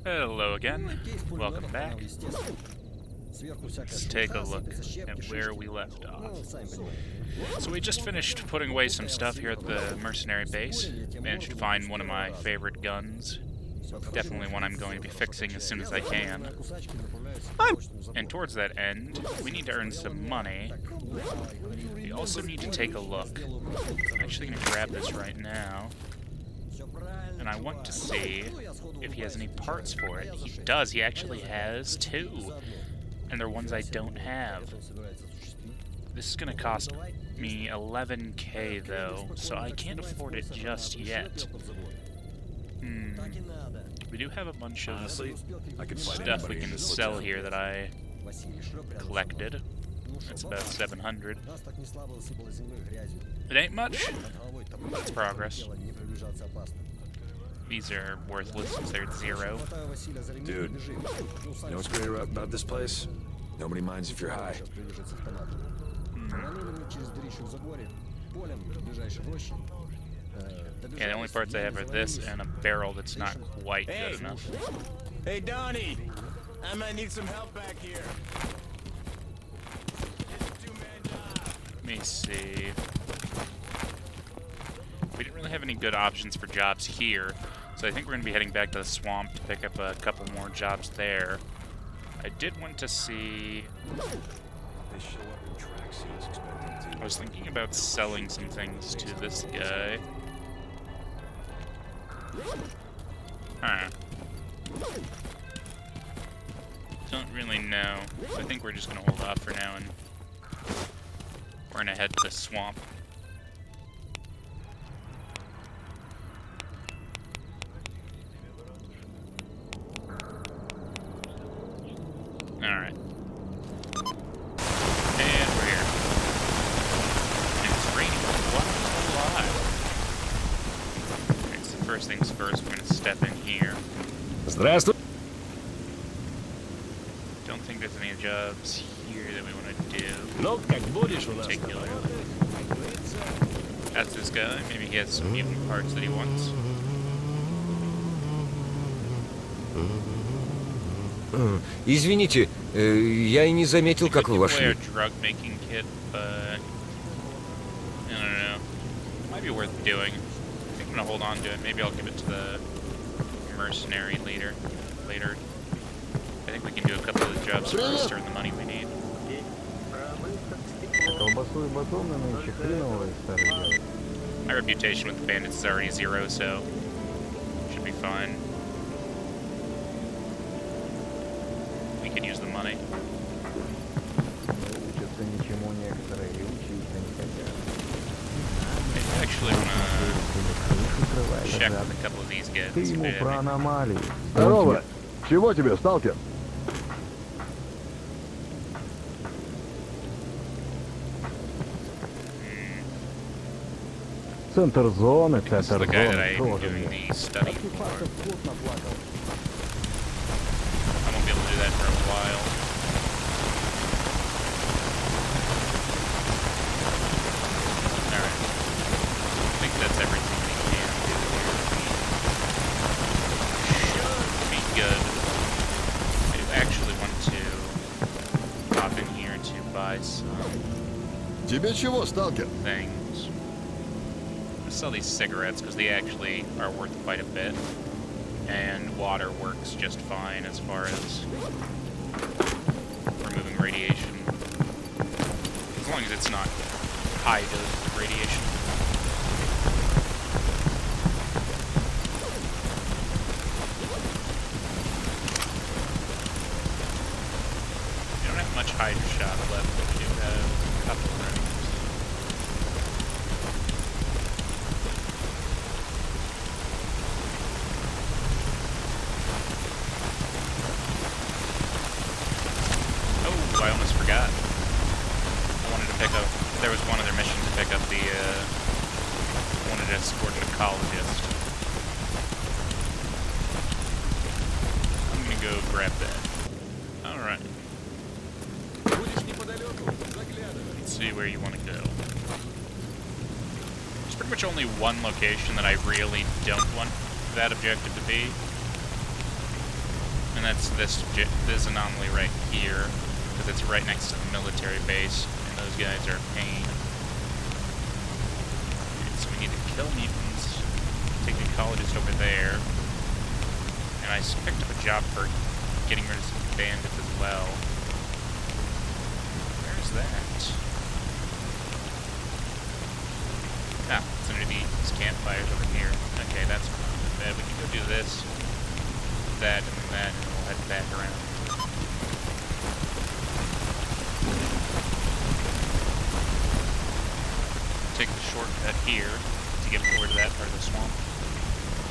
Hello again. Welcome back. Let's take a look at where we left off. So we just finished putting away some stuff here at the Mercenary base. Managed to find one of my favorite guns. Definitely one I'm going to be fixing as soon as I can. And towards that end, we need to earn some money. We also need to take a look. I'm actually going to grab this right now. And I want to see if he has any parts for it. He does. He actually has two. And they're ones I don't have. This is going to cost me 11K though, so I can't afford it just yet. We do have a bunch of stuff we can sell here that I collected. It's about 700. It ain't much, but it's progress. These are worthless since they're at 0. Dude, you know what's great about this place? Nobody minds if you're high. Yeah, the only parts I have are this and a barrel that's not quite good enough. Hey, Donnie! I might need some help back here. Let me see. We didn't really have any good options for jobs here, so I think we're going to be heading back to the swamp to pick up a couple more jobs there. I did want to see... I was thinking about selling some things to this guy. Huh. Don't really know. I think we're just going to hold off for now and we're going to head to the swamp. Alright. And we're here. And it's raining quite a lot. Alright, so first things first, we're going to step in here. Здравствуй. Don't think there's any jobs here that we want to do. Ну, как будешь у нас. Particular. That's this guy. Maybe he has some mutant parts that he wants. Извините, я и не заметил, как вы вошли. Drug making kit, but I don't know. Might be worth doing. I think I'm gonna hold on to it. Maybe I'll give it to the mercenary leader later. I think we can do a couple of the jobs first to earn the money we need. My reputation with the bandits is already 0, so should be fine. We could use the money. I actually want to check with a couple of these guys. Ты ему про аномалии. Здорово! Чего тебе, сталкер? Центр зоны, This is the центр guy that зоны. I'm Тоже doing мне. the study for. I won't be able to do that for a while. Alright. I think that's everything we can do here. Should be good. I do actually want to pop in here to buy some Тебе чего, сталкер? things. Let's sell these cigarettes because they actually are worth quite a bit. And water works just fine as far as removing radiation. As long as it's not high doses of radiation. We don't have much hydro shot left, but we do have a couple of rooms. Oh, I almost forgot. I wanted to pick up, there was one other mission to pick up the, I wanted to escort an ecologist. I'm gonna go grab that. Alright. Let's see where you want to go. There's pretty much only one location that I really don't want that objective to be. And that's this anomaly right here, because it's right next to the military base, and those guys are a pain. Right, so we need to kill mutants, take the ecologist over there, and I picked up a job for getting rid of some bandits as well. Where's that? Ah, it's under these campfires over here. Okay, that's not bad. We can go do this, that, and that, and we'll head back around. Take the shortcut here to get over to that part of the swamp.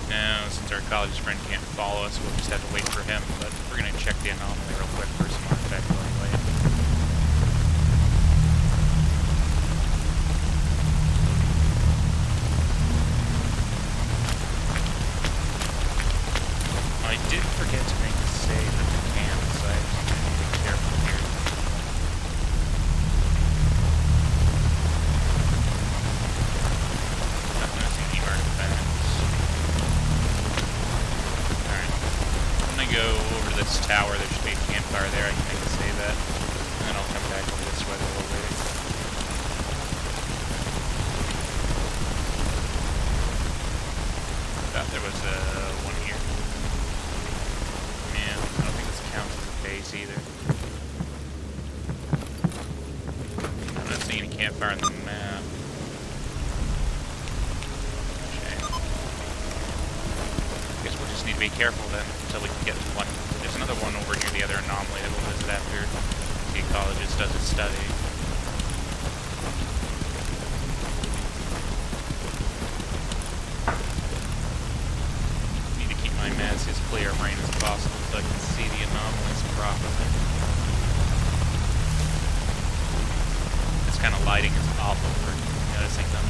Now, since our ecologist friend can't follow us, we'll just have to wait for him, but we're going to check the anomaly real quick for some artifacts anyway. I did forget to make a save at the campsite. Be careful here. Not noticing any artifacts. Alright. I'm gonna go over to this tower. There should be a campfire there. I can make a save at. And then I'll come back over this way while we're waiting. Thought there was one here. Yeah, I don't think this counts as a base either. I'm not seeing any campfire on the map. Shame. Guess we'll just need to be careful then until we can get to one. There's another one over near the other anomaly that we'll visit after the ecologist does his study. My mask as clear brain as possible so I can see the anomalies properly. This kind of lighting is awful for noticing them.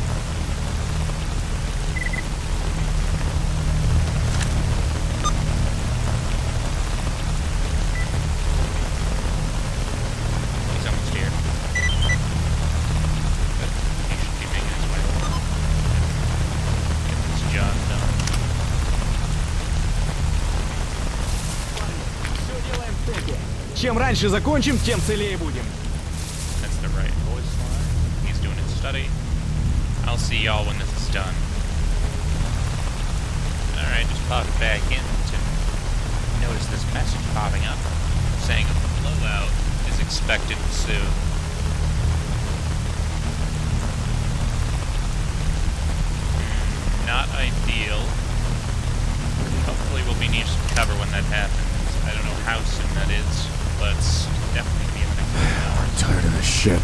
He's almost here. But he should be making his way over. Get this job done. Чем раньше закончим, тем целее будем. That's the right voice line. He's doing his study. I'll see y'all when this is done. Alright, just pop it back in to notice this message popping up saying a blowout is expected soon. Not ideal. Hopefully we'll be needing some cover when that happens. I don't know how soon that is, but it's definitely going to be in the next few hours. I'm tired of this shit.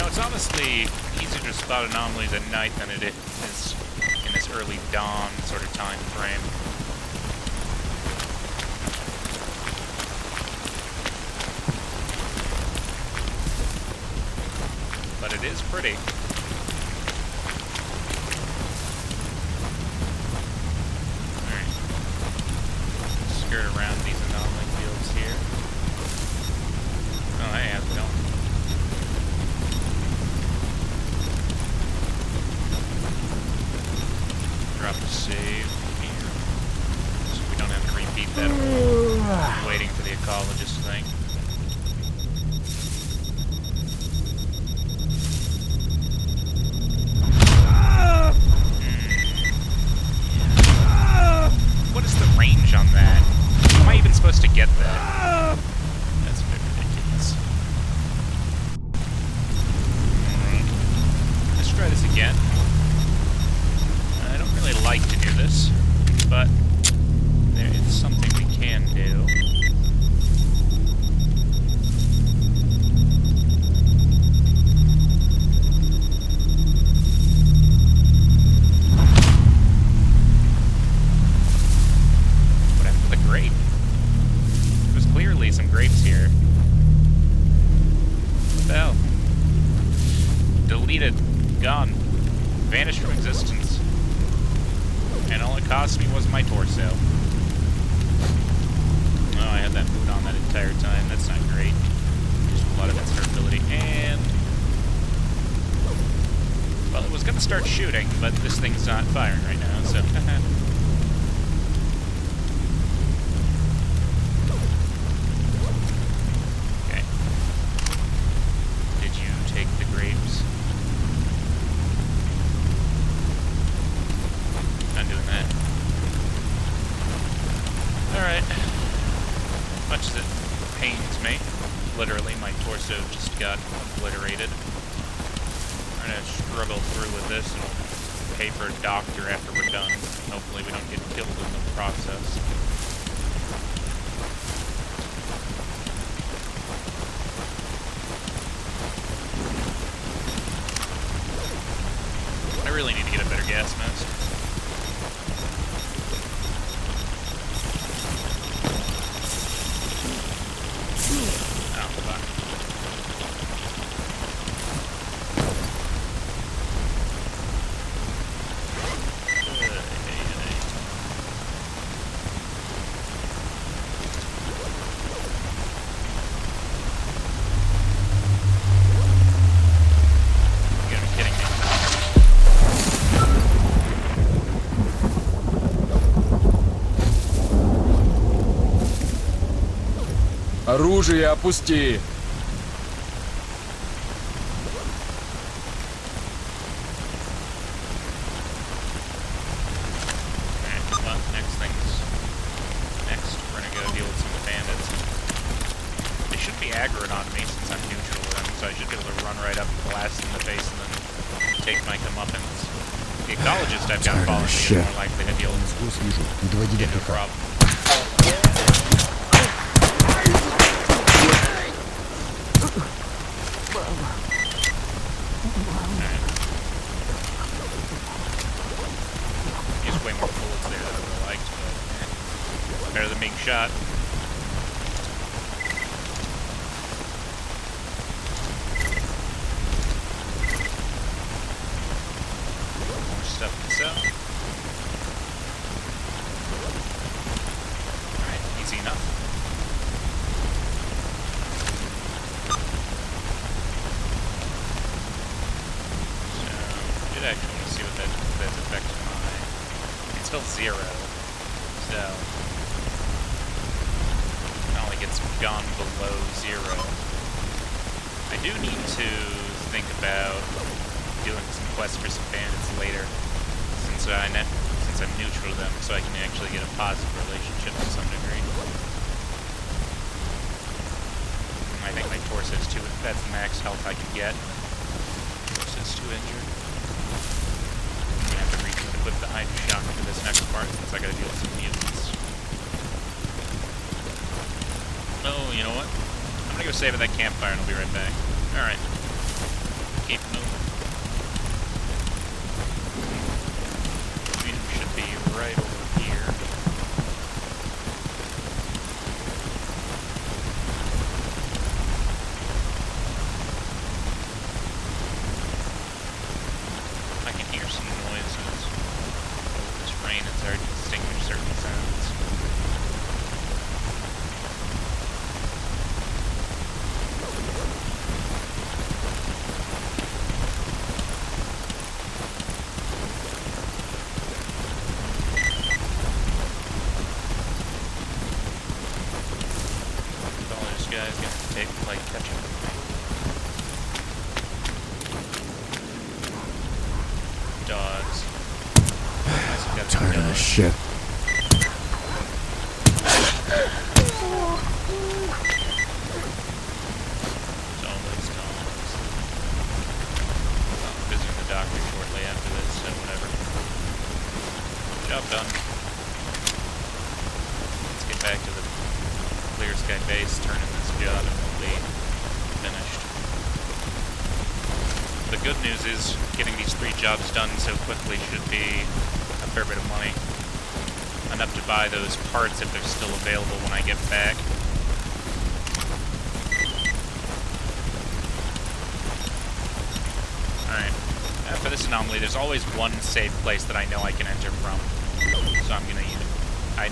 It's honestly easier to spot anomalies at night than it is in this early dawn sort of time frame. But it is pretty. Alright. Skirt around these anomaly fields here. Oh, hey, how's it going? Drop the save here, so we don't have to repeat that whole waiting for the ecologist thing. What is the range on that? How am I even supposed to get that? That's a bit ridiculous. Alright. Let's try this again. I don't really like to do this, but cost me was my torso. Oh, I had that boot on that entire time. That's not great. Just a lot of insertability. And... well, it was going to start shooting, but this thing's not firing right now, so... okay. Did you take the grapes? Not doing that. Alright. Much as it pains me, literally, my torso just got obliterated. I'm gonna struggle through with this and pay for a doctor after we're done. Hopefully we don't get killed in the process. I really need to get a better gas mask. Oh, fuck. You gotta be kidding me. Оружие опусти! Alright, well, next, we're gonna go deal with some of the bandits. They shouldn't be aggroing on me since I'm neutral with them, so I should be able to run right up, blast in the face, and then take my comeuppance. The ecologist I've got following me is more likely to deal with no problem. Used way more bullets there than I would have liked, but better than being shot. More stuff to sell. Alright, easy enough. So, I actually want to see what that's affected my... It's still 0, so... it only gets gone below 0. I do need to think about doing some quests for some bandits later, since I'm neutral to them, so I can actually get a positive relationship to some degree. I think my torso's too... that's the max health I can get. Torso's too injured. I'm gonna have to re-equip the Hydra Shock for this next part, since I gotta deal with some mutants. Oh, you know what? I'm gonna go save at that campfire and I'll be right back. Alright. Keep moving. Mutant should be right over here. I can hear some noises. Over this rain, it's hard to distinguish certain sounds. All these guys gonna take like catch up with me. Dogs. I'm tired of this shit. There's always dogs. I'm visiting the doctor shortly after this, so whatever. Job done. Let's get back to the Clear Sky base, turn in this job, and we'll be finished. The good news is getting these 3 jobs done so quickly should be a fair bit of money. Enough to buy those parts if they're still available when I get back. Alright. For this anomaly, there's always one safe place that I know I can enter from. So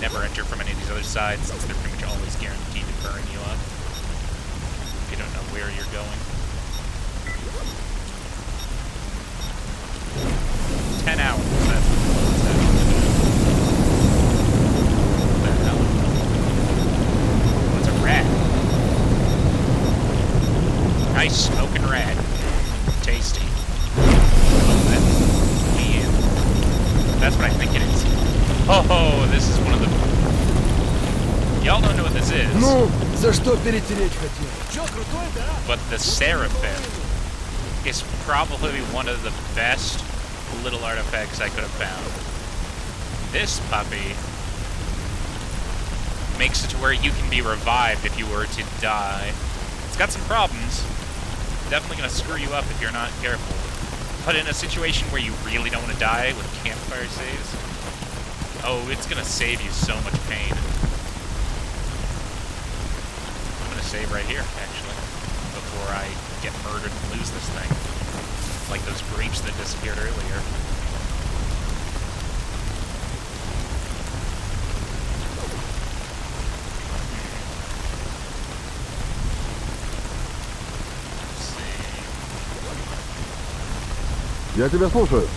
never enter from any of these other sides, since they're pretty much always guaranteed to burn you up if you don't know where you're going. 10 hours, that's what it's at. What the hell? Oh, it's a rat. Nice smoking rat. Tasty. Oh, that's me. That's what I think it is. Oh, this is one of the... Y'all don't know what this is. Ну, за что перетереть хотел? Чё, крутой, да? But the Seraphim is probably one of the best little artifacts I could have found. This puppy makes it to where you can be revived if you were to die. It's got some problems. Definitely going to screw you up if you're not careful. But in a situation where you really don't want to die with campfire saves, oh, it's going to save you so much pain. I'm going to save right here, actually, before I get murdered and lose this thing. Like those grapes that disappeared earlier. Я тебя слушаю.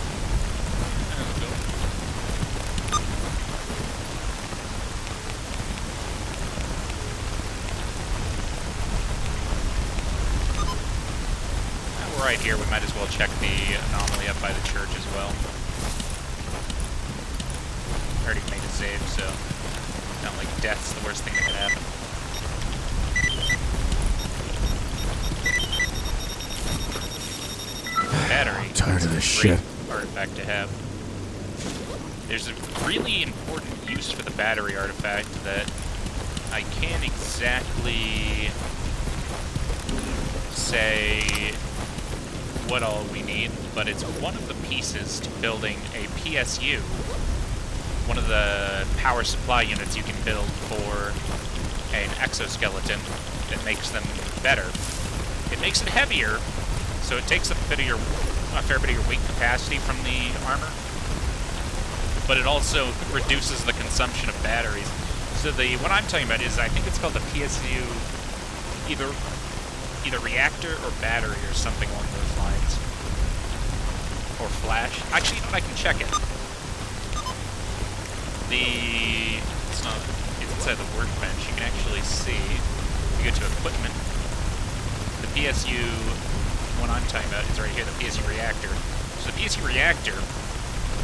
Right here, we might as well check the anomaly up by the church as well. Already made a save, so not like death's the worst thing that could happen. Battery. I'm tired of this Great shit. artifact to have. There's a really important use for the battery artifact that I can't exactly say what all we need, but it's one of the pieces to building a PSU, one of the power supply units you can build for an exoskeleton that makes them better. It makes it heavier, so it takes a fair bit of your weight capacity from the armor, but it also reduces the consumption of batteries. So what I'm talking about is, I think it's called the PSU, either reactor or battery or something along those lines. Or flash. Actually, you know what, I can check it. It's inside the workbench. You can actually see, you go to equipment, the PSU, one I'm talking about is right here, the PSU reactor. So the PSU reactor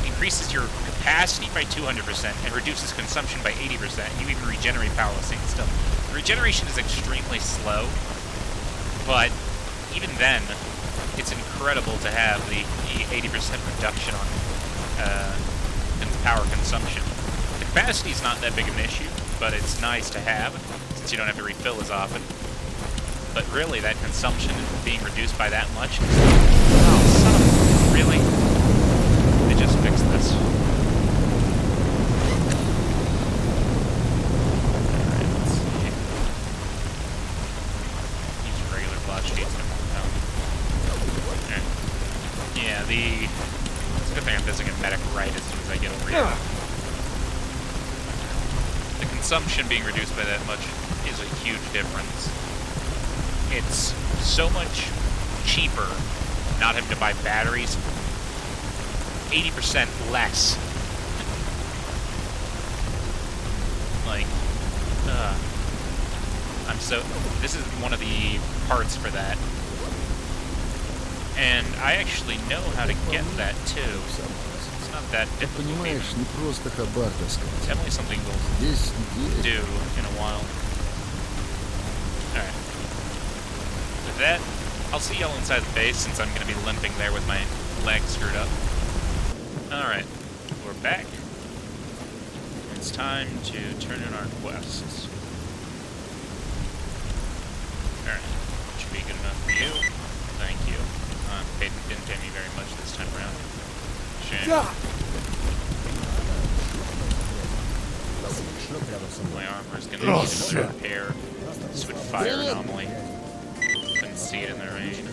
increases your capacity by 200% and reduces consumption by 80%. You even regenerate power while staying still. The regeneration is extremely slow, but even then, it's incredible to have the 80% reduction on power consumption. The capacity is not that big of an issue, but it's nice to have, since you don't have to refill as often. But really, that consumption being reduced by that much is... Oh, son of... Really? They just fixed this. Alright, let's see. Use regular plot sheets to move out. Okay. Yeah, it's a good thing I'm visiting a medic right as soon as I get over here. The consumption being reduced by that much is a huge difference. It's so much cheaper not having to buy batteries. 80% less. Like, this is one of the parts for that. And I actually know how to get that too. It's not that difficult. It's definitely something we'll do in a while. Alright. With that, I'll see y'all inside the base since I'm going to be limping there with my leg screwed up. Alright, we're back. It's time to turn in our quests. Alright, should be good enough for you. Thank you. Didn't pay me very much this time around. Shame. My armor's going to need a repair. This would fire anomaly. See it in the rain.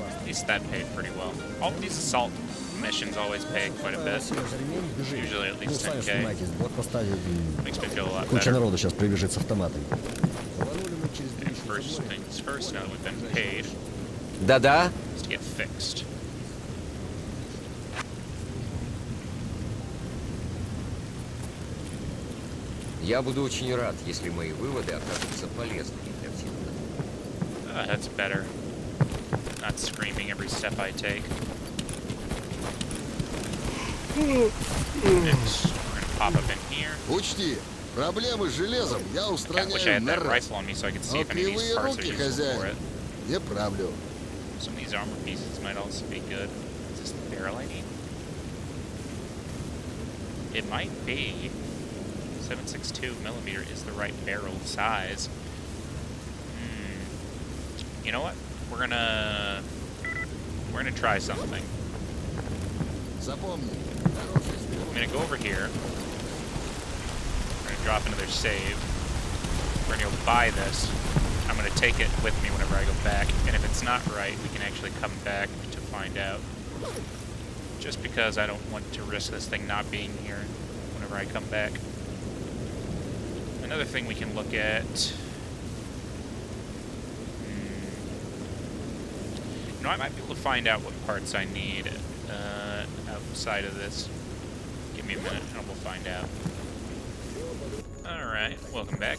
At least that paid pretty well. All of these assault missions always pay quite a bit. Usually at least 10K. Makes me feel a lot Куча better. народу сейчас прибежит с автоматами. And first things first, now that we've been paid, Да-да. is to get fixed. Я буду очень рад, если мои выводы окажутся полезными для всех. That's better. Not screaming every step I take. Next, we're gonna pop up in here. Учти, проблемы с железом я I wish I устраняю had на that раз. rifle on me so I could see Но if any of these кривые parts are руки, useful for хозяин, it. не правлю. Some of these armor pieces might also be good. Is this the barrel I need? It might be. 7.62mm is the right barrel size. You know what? We're gonna try something. Запомни, I'm gonna go over here. We're gonna drop another save. We're gonna go buy this. I'm gonna take it with me whenever I go back, and if it's not right, we can actually come back to find out. Just because I don't want to risk this thing not being here whenever I come back. Another thing we can look at. You know, I might be able to find out what parts I need outside of this. Give me a minute and we'll find out. Alright, welcome back.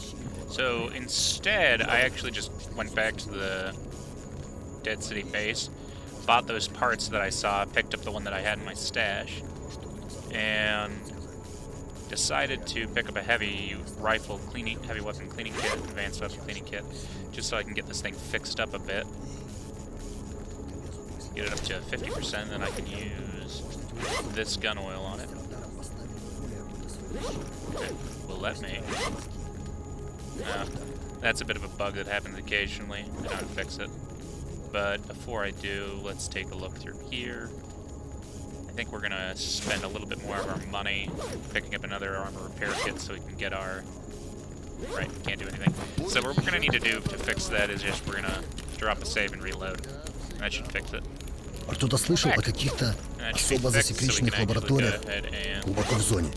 So instead, I actually just went back to the Dead City base, bought those parts that I saw, picked up the one that I had in my stash, and decided to pick up a heavy weapon cleaning kit, advanced weapon cleaning kit, just so I can get this thing fixed up a bit. Get it up to 50%, then I can use this gun oil on it. Okay, will let me. That's a bit of a bug that happens occasionally. I know how to fix it. But before I do, let's take a look through here. I think we're gonna spend a little bit more of our money picking up another armor repair kit so we can get our... Right, can't do anything. So what we're gonna need to do to fix that is just we're gonna drop a save and reload. That should fix it. А кто-то слышал о каких-то особо засекреченных лабораториях глубоко в зоне?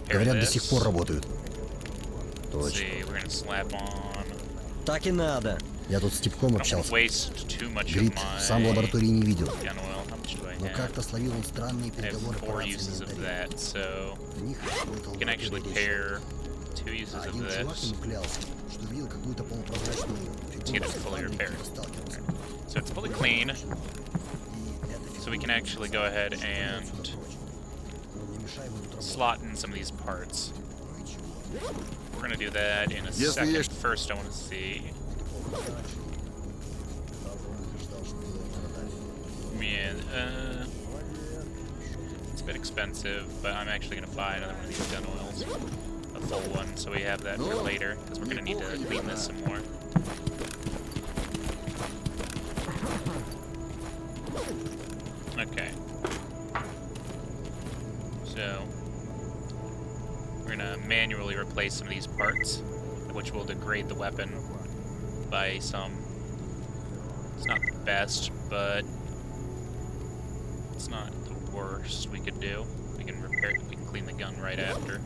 Говорят, до сих пор работают. Точно. Так и надо. Я тут с типком общался. Говорит, сам лаборатории не видел. Но как-то словил он странные переговоры по рации на интернете. В них can actually pair 2 uses of this. Ему клялся, что видел какую-то полупрозрачную фигуру. So it's fully clean. So we can actually go ahead and slot in some of these parts. We're gonna do that in a second. First, I want to see. Yeah, it's a bit expensive, but I'm actually gonna buy another one of these gun oils, a full one, so we have that for later, because we're gonna need to clean this some more. Okay. So we're gonna manually replace some of these parts, which will degrade the weapon by some. It's not the best, but it's not the worst we could do. We can repair. We can clean the gun right after.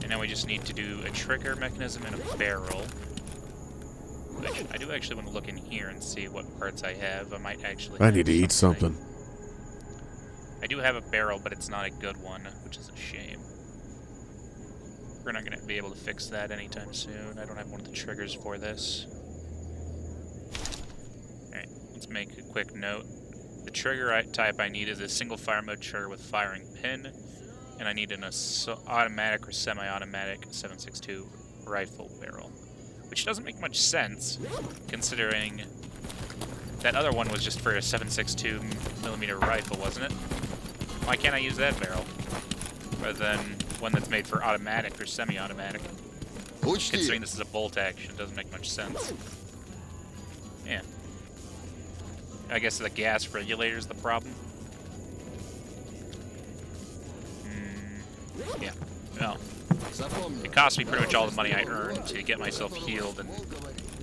And now we just need to do a trigger mechanism and a barrel. Which I do actually want to look in here and see what parts I have. I might actually. I need to eat something. I do have a barrel, but it's not a good one, which is a shame. We're not going to be able to fix that anytime soon. I don't have one of the triggers for this. Alright, let's make a quick note. The trigger type I need is a single fire mode trigger with firing pin, and I need an automatic or semi-automatic 7.62 rifle barrel. Which doesn't make much sense, considering that other one was just for a 7.62mm rifle, wasn't it? Why can't I use that barrel? Rather than one that's made for automatic or semi-automatic. Considering this is a bolt action, it doesn't make much sense. Yeah. I guess the gas regulator is the problem. Yeah. Well. It cost me pretty much all the money I earned to get myself healed and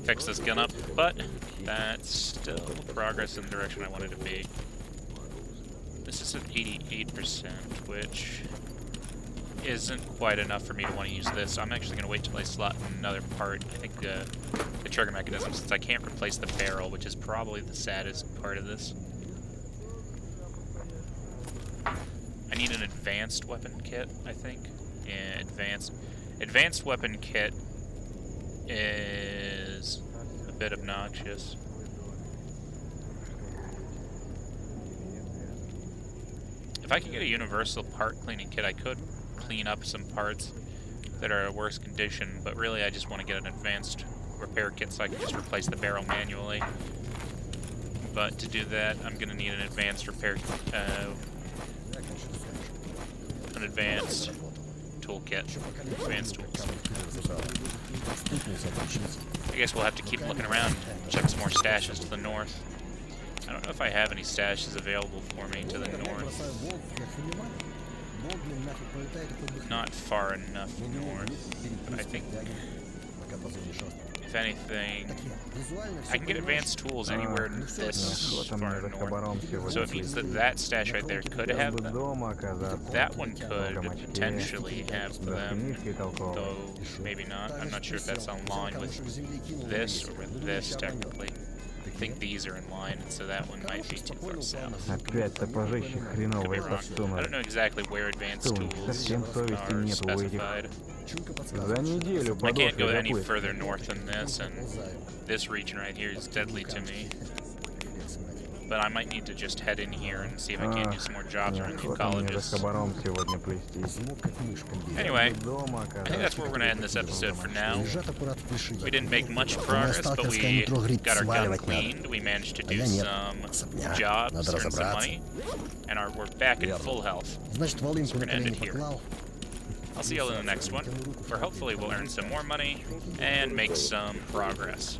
fix this gun up, but that's still progress in the direction I wanted to be. The this is at 88%, which isn't quite enough for me to want to use this. So I'm actually going to wait till I slot another part. I think the trigger mechanism, since I can't replace the barrel, which is probably the saddest part of this. I need an advanced weapon kit, I think. Yeah, advanced weapon kit is a bit obnoxious. If I could get a universal part cleaning kit, I could clean up some parts that are in worse condition, but really I just want to get an advanced repair kit so I can just replace the barrel manually. But to do that, I'm going to need an advanced repair, an advanced toolkit, advanced tools. I guess we'll have to keep looking around, check some more stashes to the north. I don't know if I have any stashes available for me to the north. Not far enough north, but I think, if anything, I can get advanced tools anywhere this far north. So it means that that stash right there could have them. That one could potentially have them, though maybe not. I'm not sure if that's on line with this or with this technically. I think these are in line, and so that one might be too far south. Could be wrong. I don't know exactly where advanced tools are specified. I can't go any further north than this, and this region right here is deadly to me. But I might need to just head in here and see if I can do some more jobs around the ecologists. Anyway, I think that's where we're going to end this episode for now. We didn't make much progress, but we got our gun cleaned. We managed to do some jobs, earn some money, and we're back in full health. So we're going to end it here. I'll see y'all in the next one, where hopefully we'll earn some more money and make some progress.